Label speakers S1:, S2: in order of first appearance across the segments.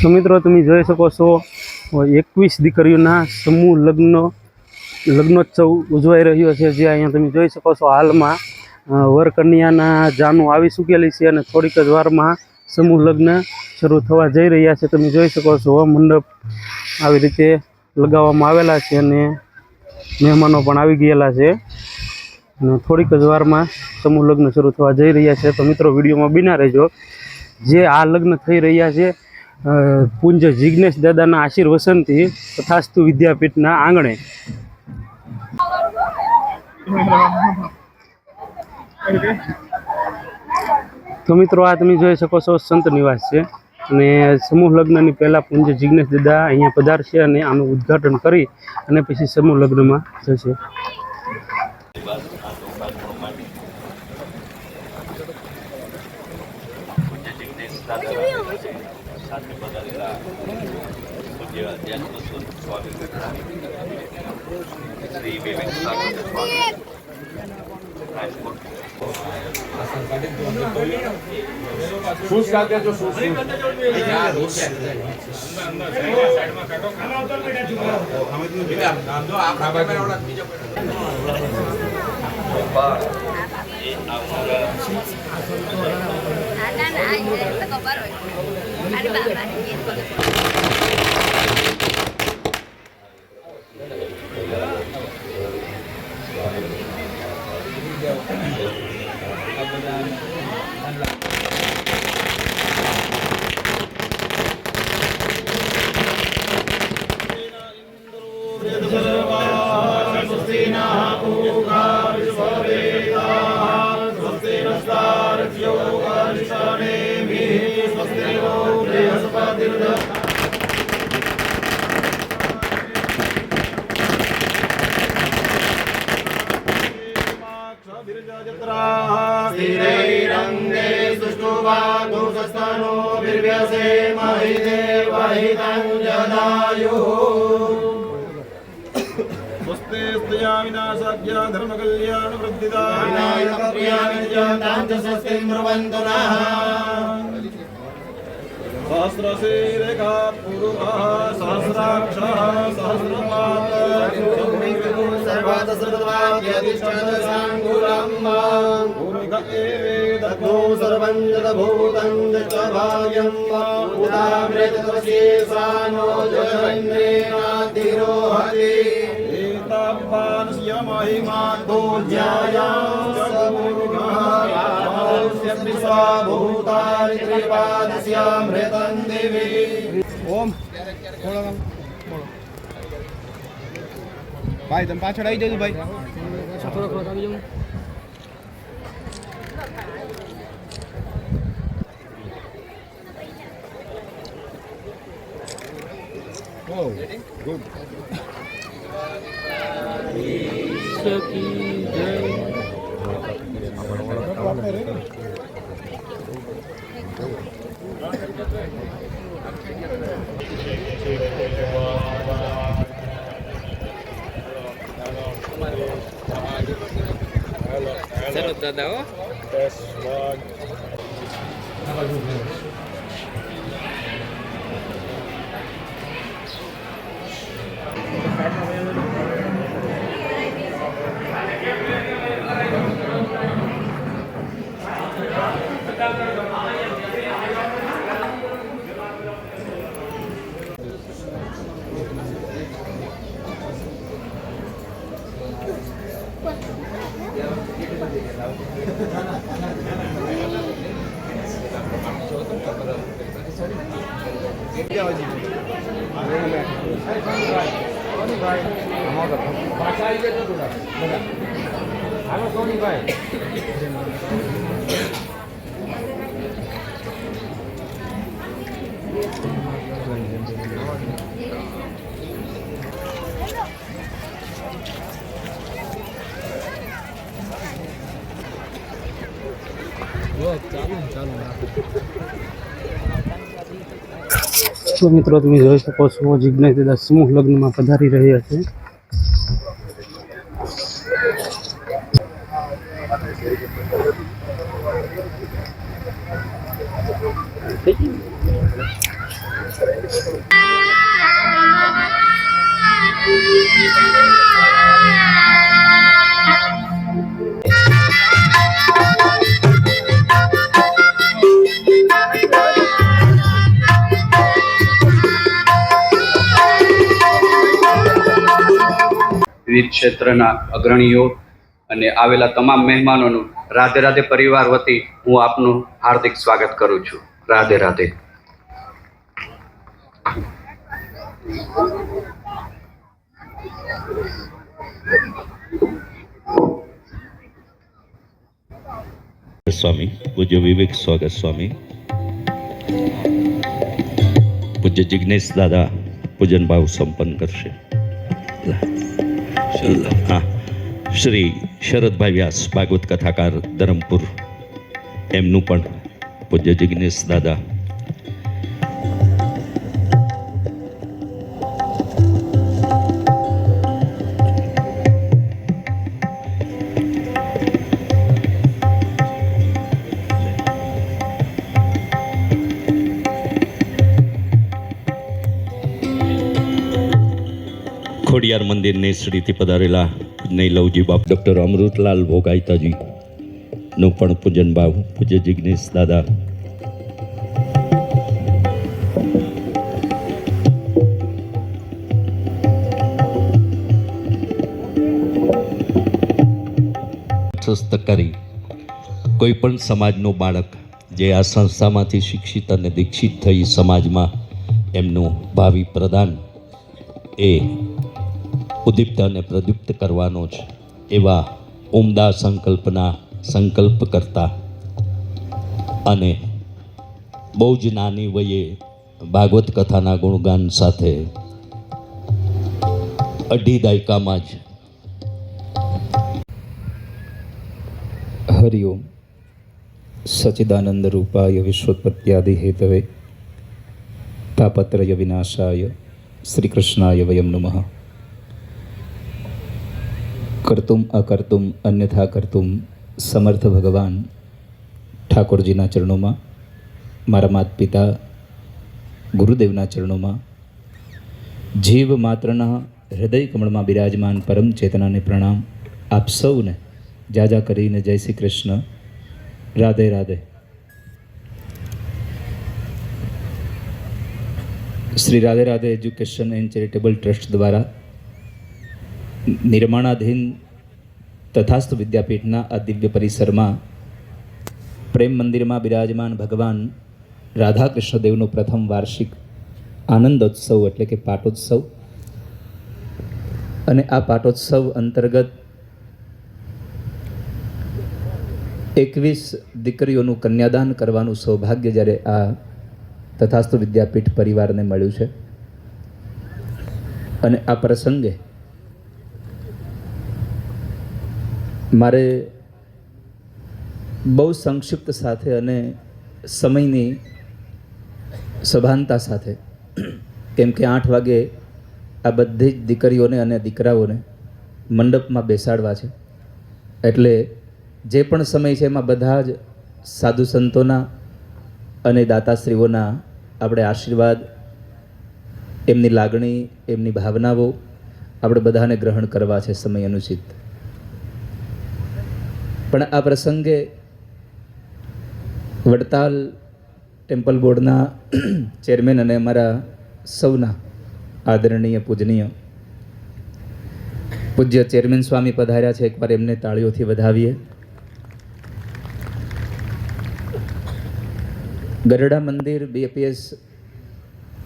S1: તો મિત્રો તમે જોઈ શકો છો 21 દીકરીઓના સમૂહ લગ્નોત્સવ ઉજવાઈ રહ્યો છે, જે અહીંયા તમે જોઈ શકો છો હાલમાં વર કન્યાના જાનું આવી ચૂકેલી છે અને થોડીક જ વારમાં સમૂહ લગ્ન શરૂ થવા જઈ રહ્યા છે। તમે જોઈ શકો છો મંડપ આવી રીતે લગાવવામાં આવેલા છે અને મહેમાનો પણ આવી ગયેલા છે અને થોડીક જ વારમાં સમૂહ લગ્ન શરૂ થવા જઈ રહ્યા છે। તો મિત્રો વિડીયોમાં બિના રહેજો। જે આ લગ્ન થઈ રહ્યા છે પૂજ્ય જિગ્નેશ દાદાના આશીર્વચનથી તથાસ્તુ વિદ્યાપીઠના આંગણે। તો મિત્રો આ તમે જોઈ શકો છો સંત નિવાસ છે અને સમૂહ લગ્નની પહેલાં પૂજ્ય જિગ્નેશ દાદા અહીંયા પધારશે અને આનું ઉદ્ઘાટન કરી અને પછી સમૂહ લગ્નમાં જશે।
S2: સાથે બદલેલા પૂજ્ય અધ્યાત્મ સ્વામી શ્રી વિવેકાનંદ સ્વામી રાજકોટ શૂઝ કાઢે જો શૂઝ યાર સાઈડમાં કાઢો ખાના ઉતર બેટા જો આપણા કેમેરા વાળા બીજો એ આવરા ના આ તો ખબર હોય અરે બાબા
S3: धर्म कल्याण वृद्धिदा विनायक प्रियानिजातांच स्वस्तिर्वन्तुनः सहस्रशीरेखा पूर्वः सहस्राक्षः सहस्रपाद सर्वात सर्ववाद्यधिष्ठानसाङ्गुलम् भूमिक एवेदग्नो सर्वं जगभूतं च भाग्यं उदामृतवशेषानो जगन्नेनाधिरोहति महिमा तो ओम भाई तुम पाछड़ आई जाओ भाई थोड़ा थोड़ा આવી જાઉં Oh, good.
S1: की जय। चलो दादा हो तो मित्रों तुम જોઈ શકો છો જિગ્નેશ દાદા સમૂહ લગ્નમાં પધારી રહ્યા છે।
S4: વિવિધ ક્ષેત્રના અગ્રણીઓ અને આવેલા તમામ મહેમાનોનું રાધે રાધે પરિવાર વતી હું આપનું હાર્દિક સ્વાગત કરું છું. રાધે રાધે.
S5: સ્વામી પૂજ્ય વિવેક સ્વાગત સ્વામી, પૂજ્ય જિજ્ઞેશ દાદા પૂજન ભાવ સંપન્ન કરશે. હા, શ્રી શરદભાઈ વ્યાસ ભાગવત કથાકાર ધરમપુર, એમનું પણ પૂજ્ય જિજ્ઞેશ દાદા. ખોડિયાર મંદિરને શ્રીથી પધારેલા નૈલવજી બાપ ડૉક્ટર અમૃતલાલ ભોગાઈતાજી નું પણ પૂજન ભાવ પૂજ્ય જિજ્ઞેશ દાદા. કરી કોઈ પણ સમાજનું બાળક જે આ સંસ્થામાંથી શિક્ષિત અને દીક્ષિત થઈ સમાજમાં એમનું ભાવિ પ્રદાન એ ઉદ્દીપ્ત અને પ્રદીપ્ત કરવાનો છે, એવા ઉમદા સંકલ્પના સંકલ્પ કરતા અને બહુ જ નાની વયે ભાગવત કથાના ગુણગાન સાથે 2.5 દાયકામાં જ.
S6: હરિઓમ. સચ્ચિદાનંદ રૂપાય વિશ્વોત્પત્યાદિ હેતવે તાપત્રય વિનાશાય શ્રી કૃષ્ણાય વયમ નમઃ. કર્તુમ અકર્તુમ અન્યથા કર્તુમ સમર્થ ભગવાન ઠાકોરજીના ચરણોમાં, મારા માતા પિતા ગુરુદેવના ચરણોમાં, જીવ માત્રના હૃદય કમળમાં બિરાજમાન પરમ ચેતનાને પ્રણામ. આપ સૌને જાજા કરીને જય Shri Krishna. Radhe Radhe. Shri Radhe Radhe education and charitable trust દ્વારા નિર્માણાધીન તથાસ્તુ વિદ્યાપીઠના આ દિવ્ય પરિસરમાં પ્રેમ મંદિરમાં બિરાજમાન ભગવાન રાધાકૃષ્ણ દેવનો પ્રથમ વાર્ષિક આનંદોત્સવ એટલે કે પાટોત્સવ, અને આ પાટોત્સવ અંતર્ગત 21 દીકરીઓનું કન્યાદાન કરવાનું સૌભાગ્ય જ્યારે આ તથાસ્તુ વિદ્યાપીઠ પરિવારને મળ્યું છે. અને આ પ્રસંગે મારે બહુ સંક્ષિપ્ત સાથે અને સમયની સભાનતા સાથે, કેમ કે 8 વાગે આ બધી જ દીકરીઓને અને દીકરાઓને મંડપમાં બેસાડવા છે, એટલે જે પણ સમય છે એમાં બધા જ સાધુ સંતોના અને દાતાશ્રીઓના આપણે આશીર્વાદ, એમની લાગણી, એમની ભાવનાઓ આપણે બધાને ગ્રહણ કરવા છે સમય અનુચિત. પણ આ પ્રસંગે વડતાલ ટેમ્પલ બોર્ડના ચેરમેન અને અમારા સૌના આદરણીય પૂજનીય પૂજ્ય ચેરમેન સ્વામી પધાર્યા છે. એકવાર એમને તાળીઓથી વધાવીએ. ગરડા મંદિર BAPS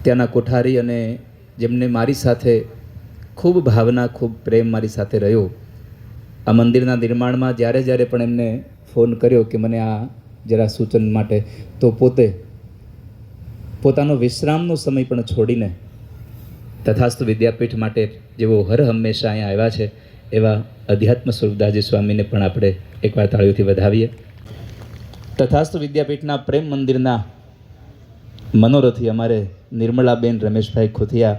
S6: ત્યાંના કોઠારી અને જેમને મારી સાથે ખૂબ ભાવના, ખૂબ પ્રેમ મારી સાથે રહ્યો. આ મંદિરના નિર્માણમાં જ્યારે જ્યારે પણ એમને ફોન કર્યો કે મને આ જરા સૂચન માટે, તો પોતે પોતાનો વિશ્રામનો સમય પણ છોડીને તથાસ્તુ વિદ્યાપીઠ માટે જેવો હર હંમેશા અહીંયા આવ્યા છે એવા અધ્યાત્મ સ્વરૂપદાસજી સ્વામીને પણ આપણે એકવાર તાળીઓથી વધાવીએ. તથાસ્તુ વિદ્યાપીઠના પ્રેમ મંદિરના મનોરથી અમારે નિર્મલાબેન રમેશભાઈ ખોથિયા,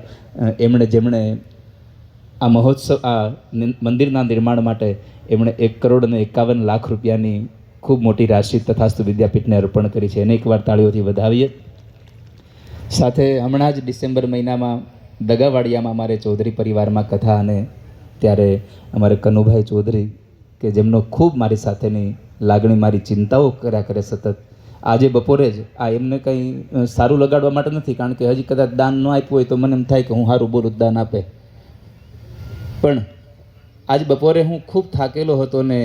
S6: જેમણે આ મહોત્સવ, આ મંદિરના નિર્માણ માટે એમણે 1,51,00,000 રૂપિયાની ખૂબ મોટી રાશિ તથાસ્તુ વિદ્યાપીઠને અર્પણ કરી છે. એને એકવાર તાળીઓથી વધાવીએ. સાથે હમણાં જ ડિસેમ્બર મહિનામાં દગાવાડિયામાં અમારે ચૌધરી પરિવારમાં કથા, અને ત્યારે અમારે કનુભાઈ ચૌધરી કે જેમનો ખૂબ મારી સાથેની લાગણી, મારી ચિંતાઓ કર્યા કરે સતત, આજે બપોરે જ આ એમને કંઈ સારું લગાડવા માટે નથી, કારણ કે હજી કદાચ દાન ન આપ્યું હોય તો મને એમ થાય કે હું સારું બોલું દાન આપે, પણ આજ બપોરે હું ખૂબ થાકેલો હતો ને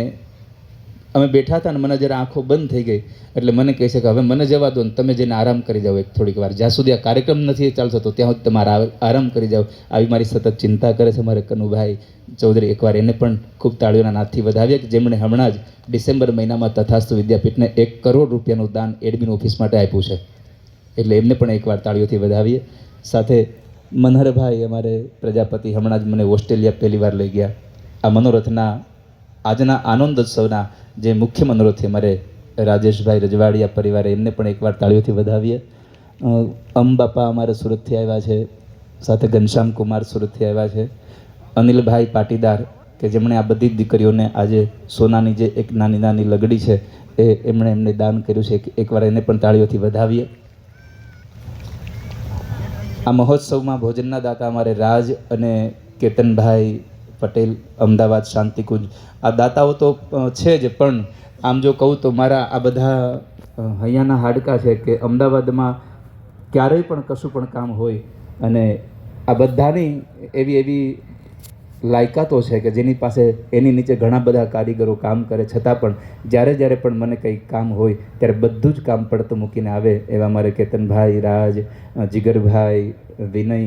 S6: અમે બેઠા હતા ને મને જરા આંખો બંધ થઈ ગઈ, એટલે મને કહે છે કે હવે મને જવા દો ને તમે જઈને આરામ કરી જાઓ એક થોડીક વાર, જ્યાં સુધી આ કાર્યક્રમ નથી ચાલતો તો ત્યાં સુધી તમારે આરામ કરી જાઓ. આવી મારી સતત ચિંતા કરે છે મારે કનુભાઈ ચૌધરી. એકવાર એને પણ ખૂબ તાળીઓના નાદથી વધાવીએ કે જેમણે હમણાં જ ડિસેમ્બર મહિનામાં તથાસ્તુ વિદ્યાપીઠને 1 કરોડ રૂપિયાનું દાન એડમિન ઓફિસ માટે આપ્યું છે, એટલે એમને પણ એકવાર તાળીઓથી વધાવીએ. સાથે મનહરભાઈ અમારે પ્રજાપતિ હમણાં જ મને ઓસ્ટ્રેલિયા પહેલી વાર લઈ ગયા. આ મનોરથના આજના આનંદોત્સવના જે મુખ્ય મનોરથી અમારે રાજેશભાઈ રજવાડિયા પરિવારે, એમને પણ એકવાર તાળીઓથી વધાવીએ. બાપા અમારે સુરતથી આવ્યા છે, સાથે ઘનશ્યામ કુમાર સુરતથી આવ્યા છે, અનિલભાઈ પાટીદાર કે જેમણે આ બધી જ દીકરીઓને આજે સોનાની જે એક નાની નાની લગડી છે એમને દાન કર્યું છે, એકવાર એને પણ તાળીઓથી વધાવીએ. આ મહોત્સવમાં ભોજનના દાતા અમારે રાજ અને કેતનભાઈ પટેલ અમદાવાદ શાંતિકુંજ, આ દાતાઓ તો છે જ, પણ આમ જો કહું તો મારા આ બધા હૈયાના હાડકા છે કે અમદાવાદમાં ક્યારેય પણ કશું પણ કામ હોય અને આ બધાની એવી લાયકાતો છે કે જેની પાસે એની નીચે ઘણા બધા કારીગરો કામ કરે, છતાં પણ જ્યારે પણ મને કંઈ કામ હોય ત્યારે બધું જ કામ પડતું મૂકીને આવે એવા અમારે કેતનભાઈ, રાજ, જીગરભાઈ, વિનય,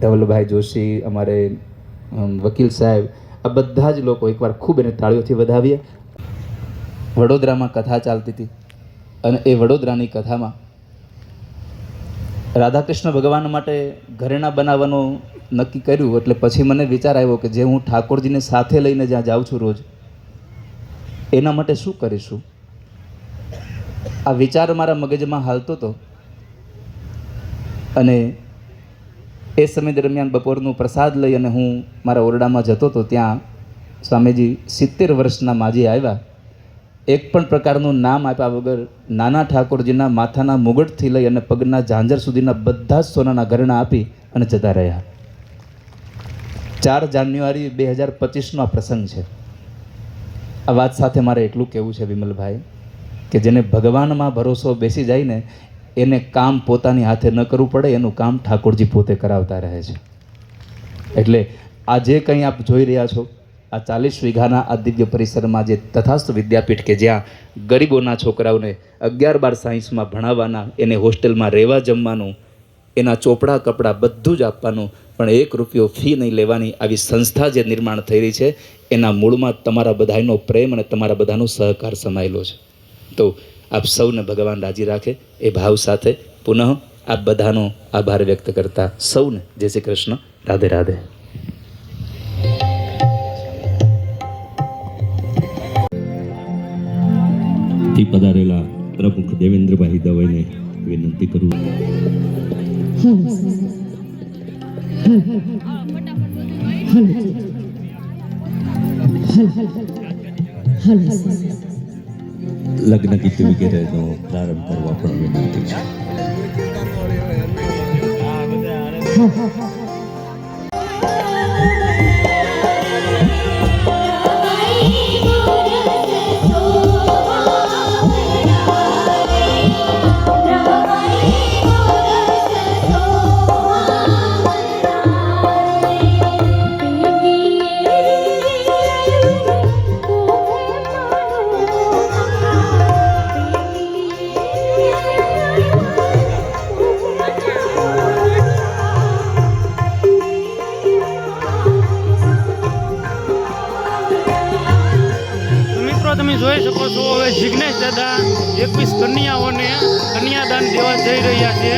S6: ધવલભાઈ જોશી, અમારે વકીલ સાહેબ, આ બધા જ લોકો એકવાર ખૂબ એને તાળીઓથી વધાવીએ. વડોદરામાં કથા ચાલતી હતી અને એ વડોદરાની કથામાં રાધાકૃષ્ણ ભગવાન માટે ઘરેણાં બનાવવાનું નક્કી કર્યું, એટલે પછી મને વિચાર આવ્યો કે જે હું ઠાકોરજીને સાથે લઈને જ્યાં જાઉં છું રોજ, એના માટે શું કરીશું. આ વિચાર મારા મગજમાં હાલતો હતો અને એ સમય દરમિયાન બપોરનું પ્રસાદ લઈ અને હું મારા ઓરડામાં જતો હતો, ત્યાં સ્વામીજી 70 વર્ષના માજી આવ્યા, એક પણ પ્રકારનું નામ આપ્યા વગર નાના ઠાકોરજીના માથાના મુગટથી લઈ અને પગના ઝાંઝર સુધીના બધા જ સોનાના ઘરેણાં આપી અને જતા રહ્યા. 4 જાન્યુઆરી 2025નો આ પ્રસંગ છે. આ વાત સાથે મારે એટલું કહેવું છે વિમલભાઈ કે જેને ભગવાનમાં ભરોસો બેસી જાય ને એને કામ પોતાની હાથે ન કરવું પડે, એનું કામ ઠાકોરજી પોતે કરાવતા રહે છે. એટલે આ જે કંઈ આપ જોઈ રહ્યા છો, આ 40 વીઘાના આ દિવ્ય પરિસરમાં જે તથાસ્તુ વિદ્યાપીઠ કે જ્યાં ગરીબોના છોકરાઓને 11-12 સાયન્સમાં ભણાવવાના, એને હોસ્ટેલમાં રહેવા જમવાનું, એના ચોપડા કપડાં બધું જ આપવાનું, પણ 1 રૂપિયો ફી નહીં લેવાની આવી સંસ્થા જે નિર્માણ થઈ રહી છે, એના મૂળમાં તમારા બધાનો પ્રેમ અને તમારા બધાનો સહકાર સમાયેલો છે. તો આપ સૌને ભગવાન રાજી રાખે એ ભાવ સાથે પુનઃ આપ બધાનો આભાર વ્યક્ત કરતા સૌને જય શ્રી કૃષ્ણ, રાધે રાધે.
S5: પધારેલા પ્રમુખ દેવેન્દ્રભાઈ દવેને વિનંતી કરું. લગ્ન ગીત વગેરેનો પ્રારંભ કરવા પણ વિનંતી છે.
S1: તમે જોઈ શકો છો હવે જિગ્નેશ દાદા 21 કન્યાઓને કન્યાદાન દેવા જઈ રહ્યા છે.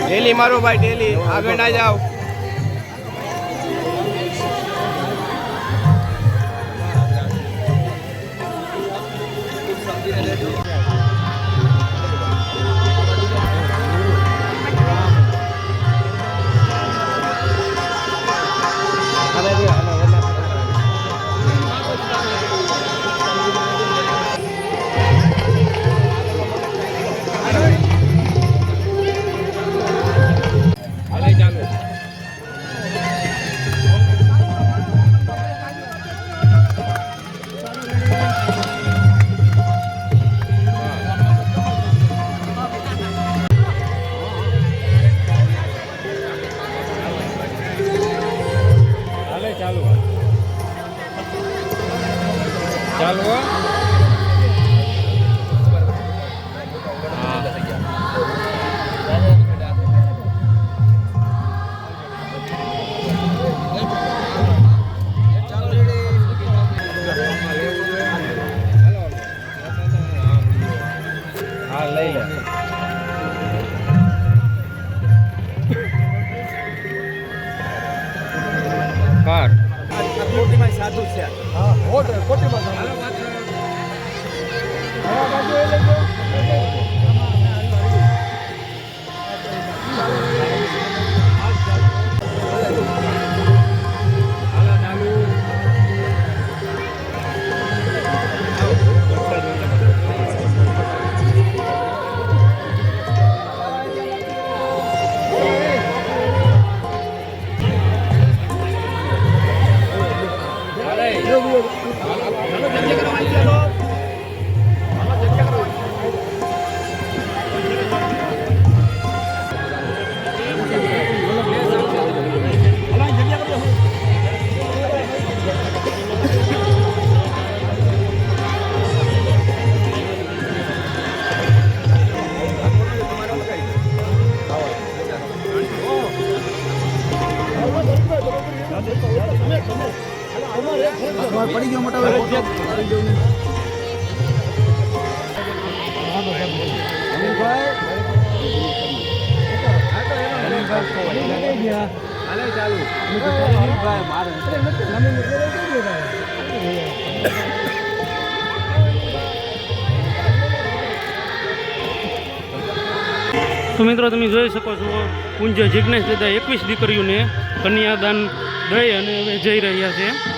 S3: डेली मारो भाई, डेली आगे ना जाओ।
S1: તો મિત્રો તમે જોઈ શકો છો પૂજ્ય જિજ્ઞેશ દાદા 21 દીકરીઓને કન્યાદાન દઈ અને હવે જઈ રહ્યા છે.